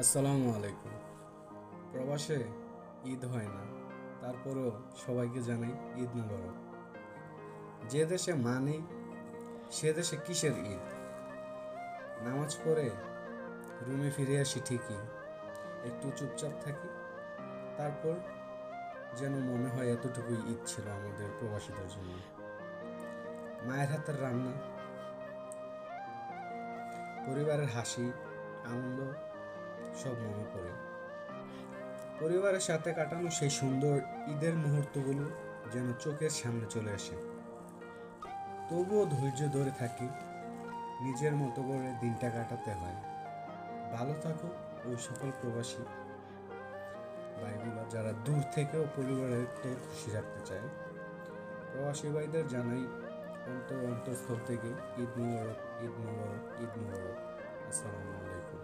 আসসালামু আলাইকুম। প্রবাসে ঈদ হয় না, তারপরেও সবাইকে জানাই ঈদ মুবারক। যে দেশে মা নেই সে দেশে কিসের ঈদ? নামাজ পড়ে রুমে ফিরে আসি ঠিকই, একটু চুপচাপ থাকি, তারপর যেন মনে হয় এতটুকুই ঈদ ছিল আমাদের প্রবাসীদের জন্য। মায়ের হাতের রান্না, পরিবারের হাসি, আনন্দ সব মনে পড়ে। পরিবারের সাথে কাটানো সেই সুন্দর ঈদের মুহূর্তগুলো যেন চোখের সামনে চলে আসে। তবুও ধৈর্য ধরে থাকি, নিজের মতো করে দিনটা কাটাতে হয়। ভালো থাকো ওই সকল প্রবাসী ভাইগুলো যারা দূর থেকেও পরিবারকে খুশি রাখতে চায়। প্রবাসী ভাইদের জানাই অন্তরস্থল থেকে ঈদ মুবারক, ঈদ মুবারক, ঈদ মুবারক। আসসালামু আলাইকুম।